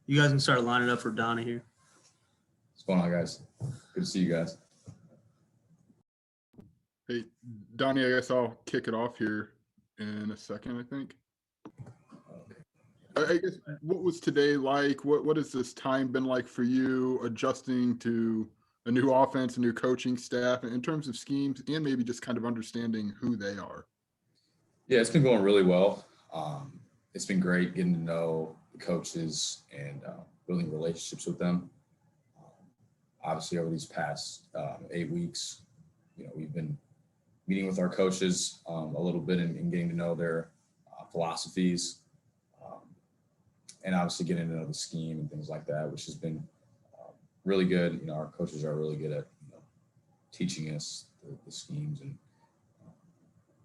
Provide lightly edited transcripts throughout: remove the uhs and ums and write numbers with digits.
You guys can start lining up for Donny here. What's going on, guys? Good to see you guys. Hey, Donny, I guess I'll kick it off here in a second, I think. I guess, what was today like? What has this time been like for you, adjusting to a new offense, a new coaching staff, in terms of schemes, and maybe just kind of understanding who they are? Yeah, it's been going really well. It's been great getting to know the coaches and building relationships with them. Obviously, over these past 8 weeks, we've been meeting with our coaches a little bit and getting to know their philosophies, and obviously getting to know the scheme and things like that, which has been really good. Our coaches are really good at teaching us the schemes, and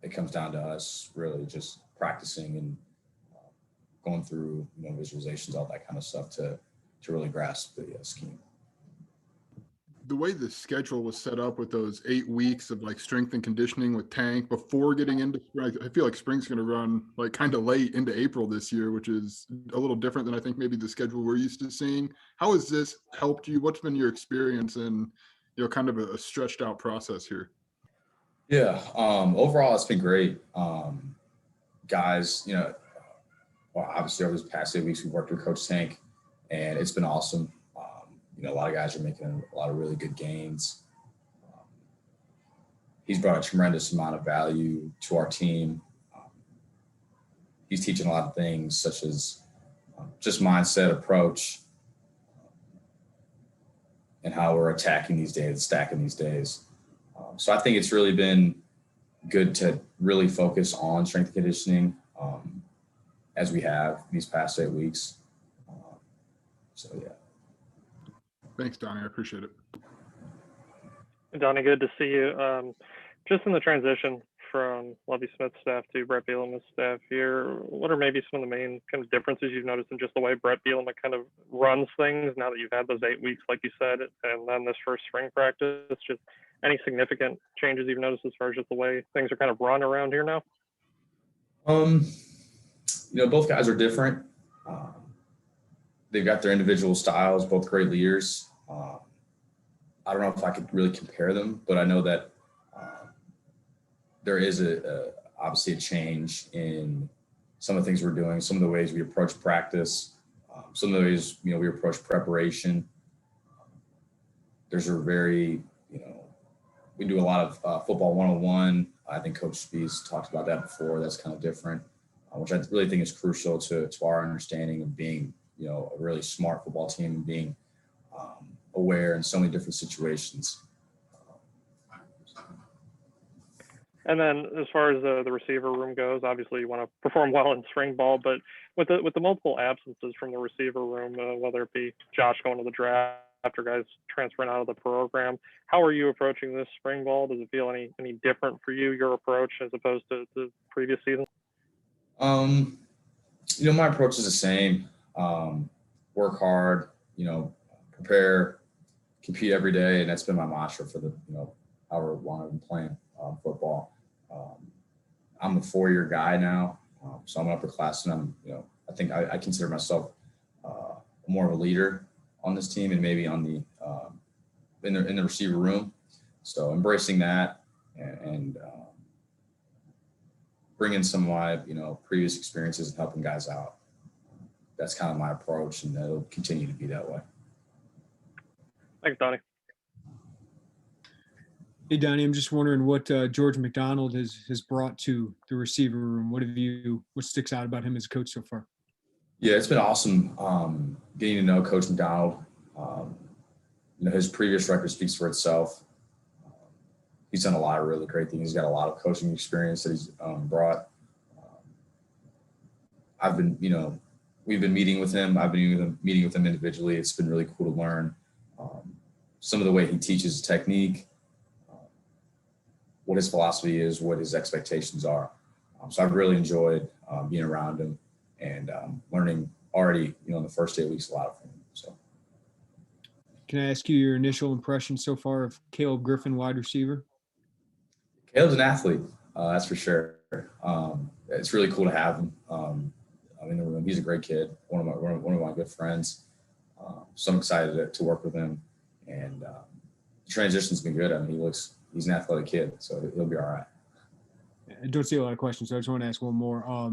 it comes down to us really just practicing and going through visualizations, all that kind of stuff to really grasp the scheme. The way the schedule was set up with those 8 weeks of like strength and conditioning with Tank before getting into spring, I feel like spring's going to run like kind of late into April this year, which is a little different than I think maybe the schedule we're used to seeing. How has this helped you? What's been your experience in, kind of a stretched out process here? Yeah, overall it's been great. Guys, well, obviously over these past 8 weeks we've worked with Coach Tank, and it's been awesome. A lot of guys are making a lot of really good gains. He's brought a tremendous amount of value to our team. He's teaching a lot of things such as just mindset, approach, and how we're attacking these days, stacking these days. So I think it's really been good to really focus on strength and conditioning as we have these past 8 weeks. So, yeah. Thanks, Donny. I appreciate it. Donny, good to see you. Just in the transition from Lovie Smith's staff to Brett Bielema's staff here, what are maybe some of the main kind of differences you've noticed in just the way Brett Bielema kind of runs things now that you've had those 8 weeks, like you said, and then this first spring practice? Just any significant changes you've noticed as far as just the way things are kind of run around here now? Both guys are different. They've got their individual styles, both great leaders. I don't know if I could really compare them, but I know that there is obviously a change in some of the things we're doing, some of the ways we approach practice, some of the ways, we approach preparation. There's a very, we do a lot of football 101. I think Coach Spies talked about that before. That's kind of different, which I really think is crucial to our understanding of being, a really smart football team and being aware in so many different situations. And then as far as the receiver room goes, obviously you want to perform well in spring ball, but with the multiple absences from the receiver room, whether it be Josh going to the draft or guys transferring out of the program, how are you approaching this spring ball? Does it feel any different for you, your approach, as opposed to the previous season? My approach is the same. Work hard, prepare, compete every day, and that's been my mantra for the however long I've been playing football. I'm a 4-year guy now, so I'm an upperclassman. I'm I think I consider myself more of a leader on this team and maybe on the in the receiver room. So embracing that and bringing some of my previous experiences and helping guys out. That's kind of my approach, and it'll continue to be that way. Thanks, Donny. Hey, Donny, I'm just wondering what George McDonald has brought to the receiver room. What sticks out about him as a coach so far? Yeah, it's been awesome getting to know Coach McDonald. His previous record speaks for itself. He's done a lot of really great things. He's got a lot of coaching experience that he's brought. We've been meeting with him. I've been meeting with him individually. It's been really cool to learn some of the way he teaches technique, what his philosophy is, what his expectations are. So I've really enjoyed being around him and learning already, in the first 8 weeks, a lot from him. So, can I ask you your initial impression so far of Caleb Griffin, wide receiver? Caleb's an athlete, that's for sure. It's really cool to have him. in the room. He's a great kid, one of my good friends. So I'm excited to work with him, and the transition's been good. I mean, he's an athletic kid, so he'll be all right. I don't see a lot of questions, so I just want to ask one more.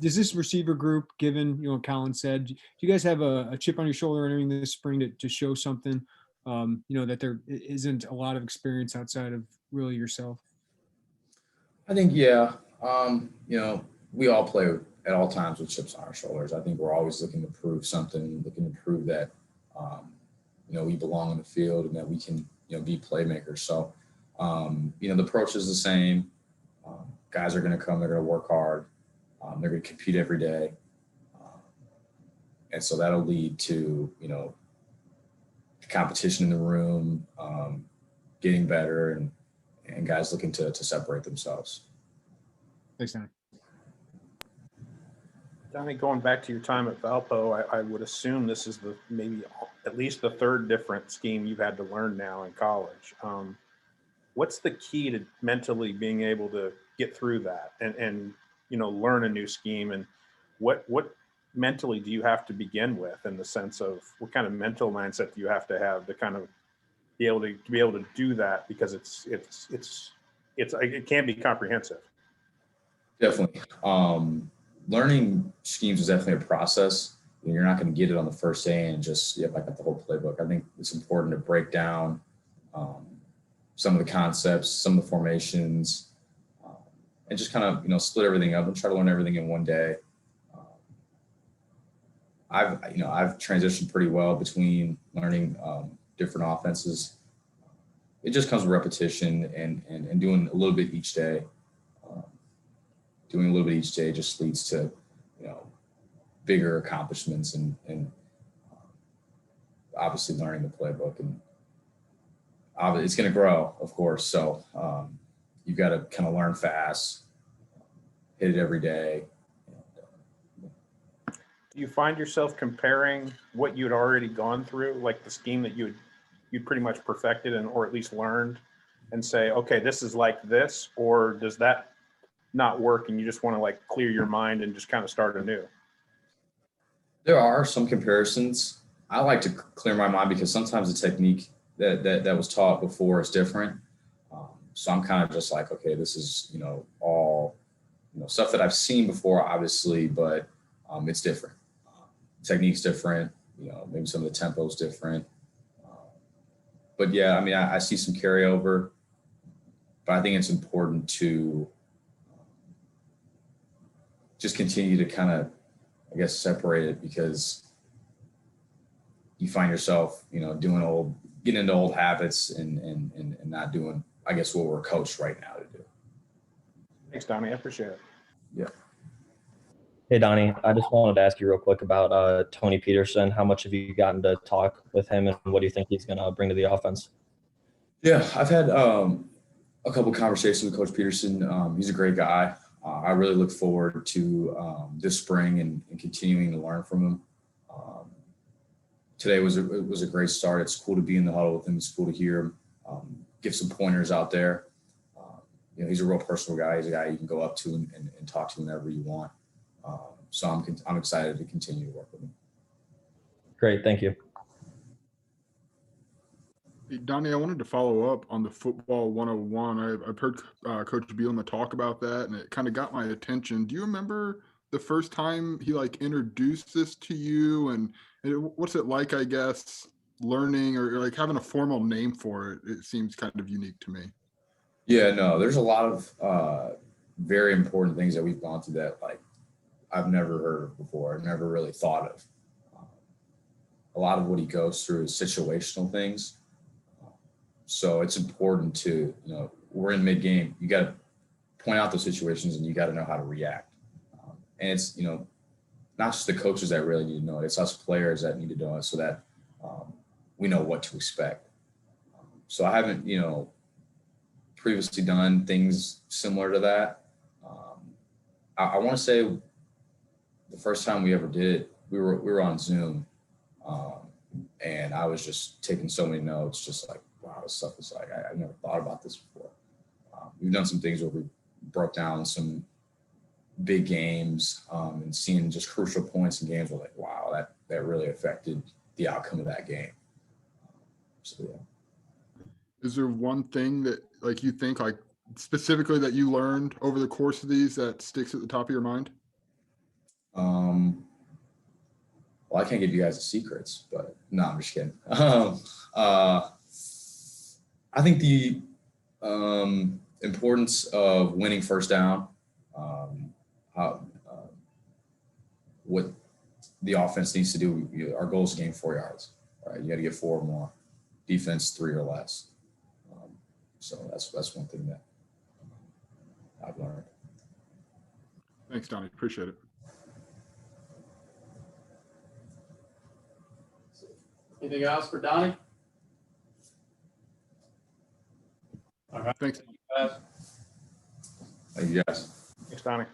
Does this receiver group, given what Colin said, do you guys have a chip on your shoulder entering this spring to show something? That there isn't a lot of experience outside of really yourself. I think, yeah. We all play at all times with chips on our shoulders. I think we're always looking to prove something, looking to prove that, we belong in the field and that we can, be playmakers. So, the approach is the same. Guys are going to come, they're going to work hard. They're going to compete every day. And so that'll lead to, the competition in the room, getting better and guys looking to separate themselves. Thanks, Donny. Donny, going back to your time at Valpo, I would assume this is maybe at least the third different scheme you've had to learn now in college. What's the key to mentally being able to get through that and learn a new scheme? And what mentally do you have to begin with, in the sense of what kind of mental mindset do you have to kind of be able to do that? Because it can be comprehensive. Definitely. Learning schemes is definitely a process. You're not going to get it on the first day and just, I got the whole playbook. I think it's important to break down some of the concepts, some of the formations, and just kind of, split everything up and try to learn everything in one day. I've transitioned pretty well between learning different offenses. It just comes with repetition and doing a little bit each day. Doing a little bit each day just leads to, bigger accomplishments and obviously learning the playbook, and it's going to grow, of course. So you've got to kind of learn fast, hit it every day. Do you find yourself comparing what you'd already gone through, like the scheme that you'd pretty much perfected or at least learned, and say, okay, this is like this, or does that not work and you just want to clear your mind and just kind of start anew? There are some comparisons. I like to clear my mind because sometimes the technique that was taught before is different. So I'm kind of just like, okay, this is, all, stuff that I've seen before, obviously, but it's different. Technique's different, maybe some of the tempo's different. But yeah, I mean, I see some carryover, but I think it's important to just continue to kind of, separate it, because you find yourself, getting into old habits and not doing, what we're coached right now to do. Thanks, Donny. I appreciate it. Yeah. Hey, Donny, I just wanted to ask you real quick about Tony Peterson. How much have you gotten to talk with him, and what do you think he's going to bring to the offense? Yeah, I've had a couple conversations with Coach Peterson. He's a great guy. I really look forward to this spring and continuing to learn from him. Today was a great start. It's cool to be in the huddle with him. It's cool to hear him give some pointers out there. He's a real personal guy. He's a guy you can go up to and talk to whenever you want. So I'm excited to continue to work with him. Great, thank you. Hey, Donny, I wanted to follow up on the football 101. I've heard Coach Bielema talk about that, and it kind of got my attention. Do you remember the first time he introduced this to you, and what's it like, learning or having a formal name for it? It seems kind of unique to me. Yeah, no, there's a lot of very important things that we've gone through that I've never heard of before. I've never really thought of. A lot of what he goes through is situational things. So it's important to, we're in mid-game. You got to point out those situations and you got to know how to react. And it's, not just the coaches that really need to know it. It's us players that need to know it so that we know what to expect. So I haven't, previously done things similar to that. I want to say the first time we ever did it, we were on Zoom, and I was just taking so many notes, just wow, this stuff is I've never thought about this before. We've done some things where we broke down some big games and seeing just crucial points in games. We're like, wow, that really affected the outcome of that game. So yeah. Is there one thing that like you think like specifically that you learned over the course of these that sticks at the top of your mind? Well, I can't give you guys the secrets, but no, I'm just kidding. I think the importance of winning first down, what the offense needs to do. Our goal is to gain 4 yards. Right, you got to get 4 or more. Defense 3 or less. So that's one thing that I've learned. Thanks, Donnie. Appreciate it. Anything else for Donnie? All right. Thanks. Thank you guys. Thanks, Donnie.